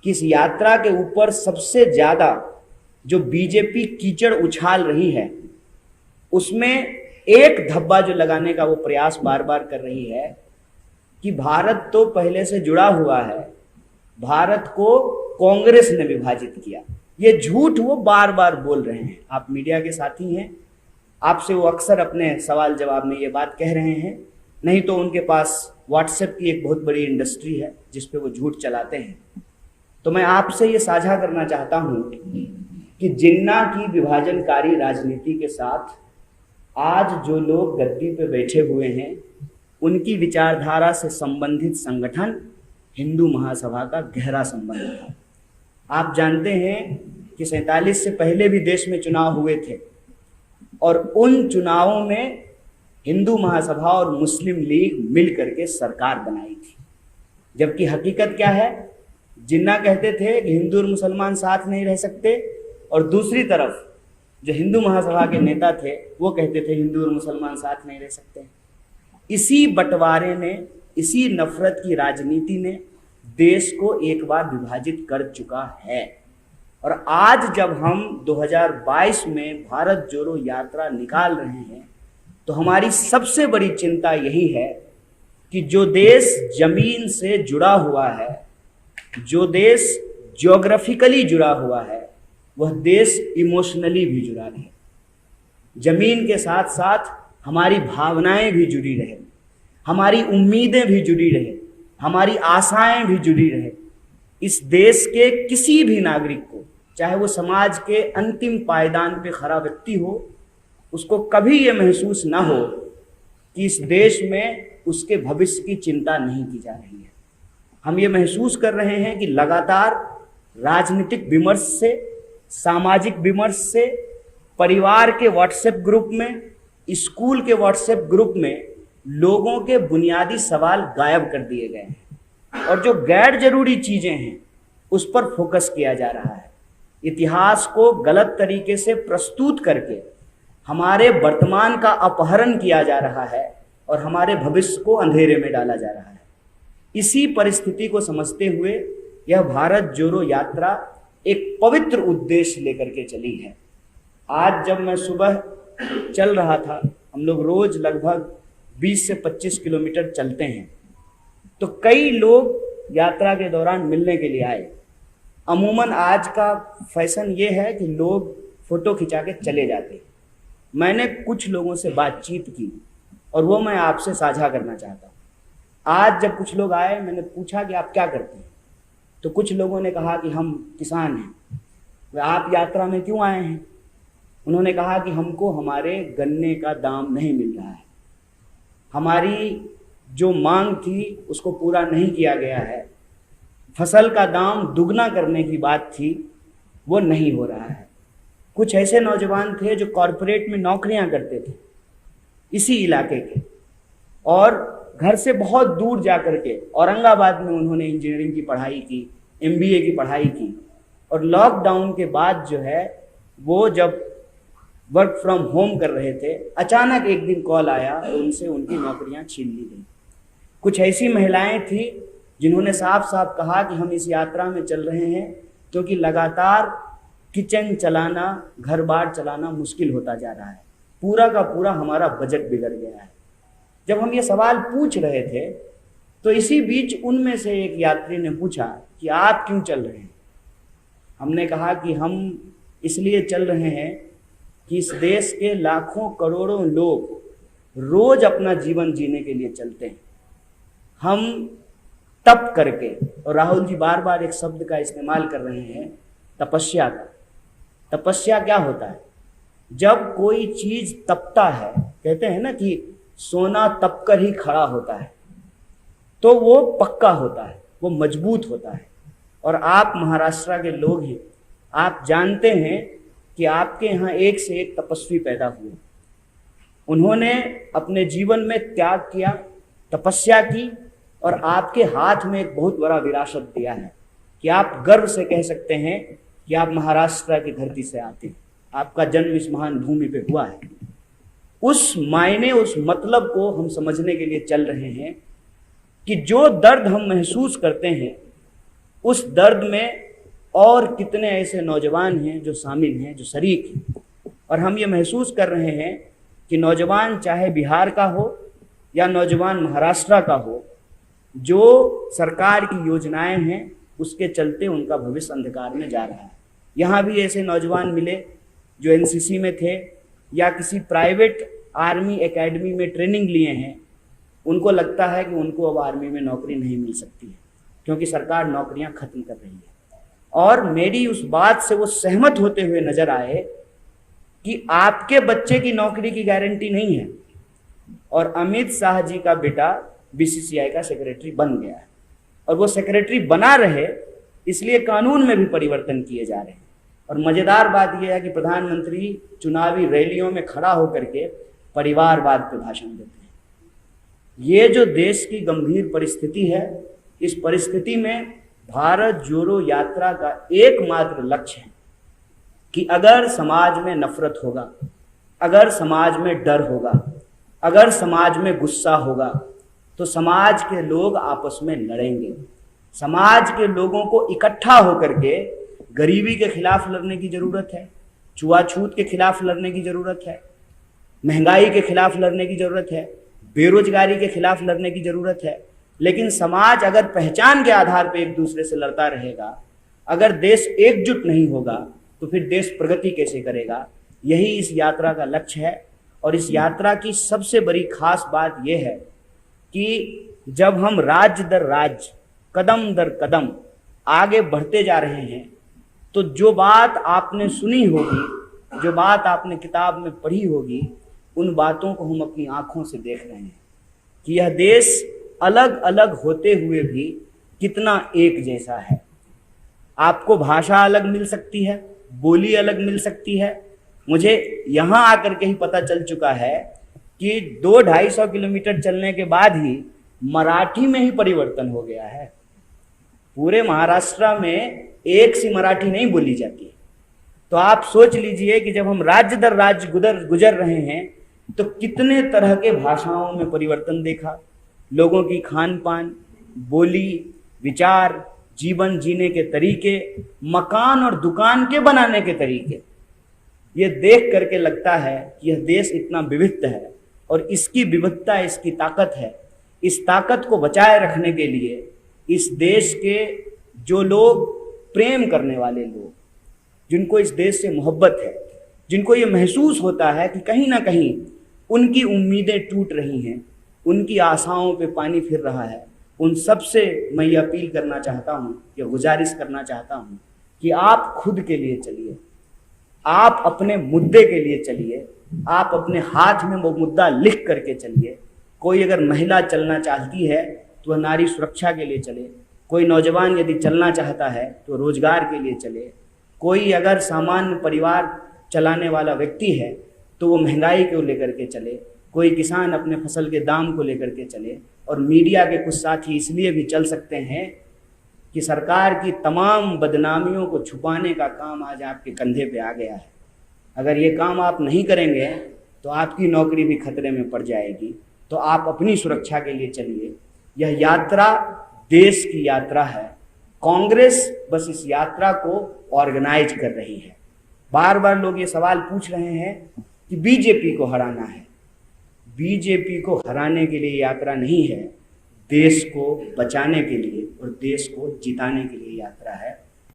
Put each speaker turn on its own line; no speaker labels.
कि इस यात्रा के ऊपर सबसे ज्यादा जो बीजेपी कीचड़ उछाल रही है, उसमें एक धब्बा जो लगाने का वो प्रयास बार बार कर रही है कि भारत तो पहले से जुड़ा हुआ है, भारत को कांग्रेस ने विभाजित किया। ये झूठ वो बार बार बोल रहे हैं। आप मीडिया के साथी हैं, आपसे वो अक्सर अपने सवाल जवाब में ये बात कह रहे हैं, नहीं तो उनके पास व्हाट्सएप की एक बहुत बड़ी इंडस्ट्री है जिस पे वो झूठ चलाते हैं। तो मैं आपसे ये साझा करना चाहता हूं कि जिन्ना की विभाजनकारी राजनीति के साथ आज जो लोग गद्दी पे बैठे हुए हैं, उनकी विचारधारा से संबंधित संगठन हिंदू महासभा का गहरा संबंध था। आप जानते हैं कि 47 से पहले भी देश में चुनाव हुए थे और उन चुनावों में हिंदू महासभा और मुस्लिम लीग मिल करके सरकार बनाई थी। जबकि हकीकत क्या है, जिन्ना कहते थे कि हिंदू और मुसलमान साथ नहीं रह सकते, और दूसरी तरफ जो हिंदू महासभा के नेता थे वो कहते थे हिंदू और मुसलमान साथ नहीं रह सकते। इसी बंटवारे ने, इसी नफरत की राजनीति ने देश को एक बार विभाजित कर चुका है। और आज जब हम 2022 में भारत जोड़ो यात्रा निकाल रहे हैं, तो हमारी सबसे बड़ी चिंता यही है कि जो देश जमीन से जुड़ा हुआ है, जो देश ज्योग्राफिकली जुड़ा हुआ है, वह देश इमोशनली भी जुड़ा रहे। जमीन के साथ साथ हमारी भावनाएं भी जुड़ी रहे, हमारी उम्मीदें भी जुड़ी रहे, हमारी आशाएं भी जुड़ी रहे। इस देश के किसी भी नागरिक को, चाहे वो समाज के अंतिम पायदान पे खड़ा व्यक्ति हो, उसको कभी ये महसूस ना हो कि इस देश में उसके भविष्य की चिंता नहीं की जा रही है। हम ये महसूस कर रहे हैं कि लगातार राजनीतिक विमर्श से, सामाजिक विमर्श से, परिवार के व्हाट्सएप ग्रुप में, स्कूल के व्हाट्सएप ग्रुप में लोगों के बुनियादी सवाल गायब कर दिए गए हैं और जो गैर जरूरी चीजें हैं उस पर फोकस किया जा रहा है। इतिहास को गलत तरीके से प्रस्तुत करके हमारे वर्तमान का अपहरण किया जा रहा है और हमारे भविष्य को अंधेरे में डाला जा रहा है। इसी परिस्थिति को समझते हुए यह भारत जोड़ो यात्रा एक पवित्र उद्देश्य लेकर के चली है। आज जब मैं सुबह चल रहा था, हम लोग रोज लगभग 20 से 25 किलोमीटर चलते हैं, तो कई लोग यात्रा के दौरान मिलने के लिए आए। अमूमन आज का फैशन ये है कि लोग फोटो खिंचा के चले जाते। मैंने कुछ लोगों से बातचीत की और वो मैं आपसे साझा करना चाहता हूँ। आज जब कुछ लोग आए, मैंने पूछा कि आप क्या करते हैं, तो कुछ लोगों ने कहा कि हम किसान हैं। वे आप यात्रा में क्यों आए हैं? उन्होंने कहा कि हमको हमारे गन्ने का दाम नहीं मिल रहा है, हमारी जो मांग थी उसको पूरा नहीं किया गया है, फसल का दाम दुगना करने की बात थी वो नहीं हो रहा है। कुछ ऐसे नौजवान थे जो कॉरपोरेट में नौकरियां करते थे इसी इलाके के, और घर से बहुत दूर जा करके औरंगाबाद में उन्होंने इंजीनियरिंग की पढ़ाई की, MBA की पढ़ाई की, और लॉकडाउन के बाद जो है वो जब वर्क फ्रॉम होम कर रहे थे, अचानक एक दिन कॉल आया और उनसे उनकी नौकरियां छीन ली गई। कुछ ऐसी महिलाएं थी जिन्होंने साफ साफ कहा कि हम इस यात्रा में चल रहे हैं क्योंकि लगातार किचन चलाना, घर बार चलाना मुश्किल होता जा रहा है, पूरा का पूरा हमारा बजट बिगड़ गया है। जब हम ये सवाल पूछ रहे थे तो इसी बीच उनमें से एक यात्री ने पूछा कि आप क्यों चल रहे हैं? हमने कहा कि हम इसलिए चल रहे हैं कि इस देश के लाखों करोड़ों लोग रोज अपना जीवन जीने के लिए चलते हैं। हम तप करके, और राहुल जी बार बार एक शब्द का इस्तेमाल कर रहे हैं, तपस्या का। तपस्या क्या होता है? जब कोई चीज तपता है, कहते हैं ना कि सोना तप कर ही खड़ा होता है, तो वो पक्का होता है, वो मजबूत होता है। और आप महाराष्ट्र के लोग हैं, आप जानते हैं कि आपके यहाँ एक से एक तपस्वी पैदा हुए। उन्होंने अपने जीवन में त्याग किया, तपस्या की, और आपके हाथ में एक बहुत बड़ा विरासत दिया है कि आप गर्व से कह सकते हैं कि आप महाराष्ट्र की धरती से आते हैं, आपका जन्म इस महान भूमि पे हुआ है। उस मायने, उस मतलब को हम समझने के लिए चल रहे हैं कि जो दर्द हम महसूस करते हैं उस दर्द में और कितने ऐसे नौजवान हैं जो शामिल हैं, जो शरीक हैं। और हम ये महसूस कर रहे हैं कि नौजवान चाहे बिहार का हो या नौजवान महाराष्ट्र का हो, जो सरकार की योजनाएं हैं उसके चलते उनका भविष्य अंधकार में जा रहा है। यहाँ भी ऐसे नौजवान मिले जो एनसीसी में थे या किसी प्राइवेट आर्मी एकेडमी में ट्रेनिंग लिए हैं, उनको लगता है कि उनको अब आर्मी में नौकरी नहीं मिल सकती है क्योंकि सरकार नौकरियां खत्म कर रही है। और मेरी उस बात से वो सहमत होते हुए नजर आए कि आपके बच्चे की नौकरी की गारंटी नहीं है, और अमित शाह जी का बेटा बीसीसीआई का सेक्रेटरी बन गया है, और वो सेक्रेटरी बना रहे इसलिए कानून में भी परिवर्तन किए जा रहे हैं। और मजेदार बात यह है कि प्रधानमंत्री चुनावी रैलियों में खड़ा होकर के परिवारवाद पे भाषण देते हैं। ये जो देश की गंभीर परिस्थिति है, इस परिस्थिति में भारत जोड़ो यात्रा का एकमात्र लक्ष्य है कि अगर समाज में नफरत होगा, अगर समाज में डर होगा, अगर समाज में गुस्सा होगा, तो समाज के लोग आपस में लड़ेंगे। समाज के लोगों को इकट्ठा होकर के गरीबी के खिलाफ लड़ने की जरूरत है, छुआछूत के खिलाफ लड़ने की जरूरत है, महंगाई के खिलाफ लड़ने की जरूरत है, बेरोजगारी के खिलाफ लड़ने की जरूरत है। लेकिन समाज अगर पहचान के आधार पर एक दूसरे से लड़ता रहेगा, अगर देश एकजुट नहीं होगा, तो फिर देश प्रगति कैसे करेगा। यही इस यात्रा का लक्ष्य है। और इस यात्रा की सबसे बड़ी खास बात यह है कि जब हम राज्य दर राज्य, कदम दर कदम आगे बढ़ते जा रहे हैं, तो जो बात आपने सुनी होगी, जो बात आपने किताब में पढ़ी होगी, उन बातों को हम अपनी आंखों से देख रहे हैं कि यह देश अलग अलग होते हुए भी कितना एक जैसा है। आपको भाषा अलग मिल सकती है, बोली अलग मिल सकती है। मुझे यहाँ आकर के ही पता चल चुका है कि 200-250 किलोमीटर चलने के बाद ही मराठी में ही परिवर्तन हो गया है। पूरे महाराष्ट्र में एक सी मराठी नहीं बोली जाती। तो आप सोच लीजिए कि जब हम राज्य दर राज्य गुजर रहे हैं, तो कितने तरह के भाषाओं में परिवर्तन देखा। लोगों की खान पान, बोली, विचार, जीवन जीने के तरीके, मकान और दुकान के बनाने के तरीके, ये देख करके लगता है कि यह देश इतना विविध है और इसकी विविधता इसकी ताकत है। इस ताकत को बचाए रखने के लिए इस देश के जो लोग, प्रेम करने वाले लोग, जिनको इस देश से मोहब्बत है, जिनको ये महसूस होता है कि कहीं ना कहीं उनकी उम्मीदें टूट रही हैं, उनकी आशाओं पे पानी फिर रहा है, उन सब से मैं ये अपील करना चाहता हूँ, ये गुजारिश करना चाहता हूँ कि आप खुद के लिए चलिए, आप अपने मुद्दे के लिए चलिए, आप अपने हाथ में वो मुद्दा लिख करके चलिए। कोई अगर महिला चलना चाहती है तो वह नारी सुरक्षा के लिए चले, कोई नौजवान यदि चलना चाहता है तो रोजगार के लिए चले, कोई अगर सामान्य परिवार चलाने वाला व्यक्ति है तो वो महंगाई को लेकर के चले, कोई किसान अपने फसल के दाम को लेकर के चले। और मीडिया के कुछ साथी इसलिए भी चल सकते हैं कि सरकार की तमाम बदनामियों को छुपाने का काम आज आपके कंधे पे आ गया है। अगर ये काम आप नहीं करेंगे तो आपकी नौकरी भी खतरे में पड़ जाएगी। तो आप अपनी सुरक्षा के लिए चलिए। यह यात्रा देश की यात्रा है। कांग्रेस बस इस यात्रा को ऑर्गेनाइज कर रही है। बार बार लोग ये सवाल पूछ रहे हैं कि बीजेपी को हराना है। बीजेपी को हराने के लिए यात्रा नहीं है, देश को बचाने के लिए और देश को जिताने के लिए यात्रा है।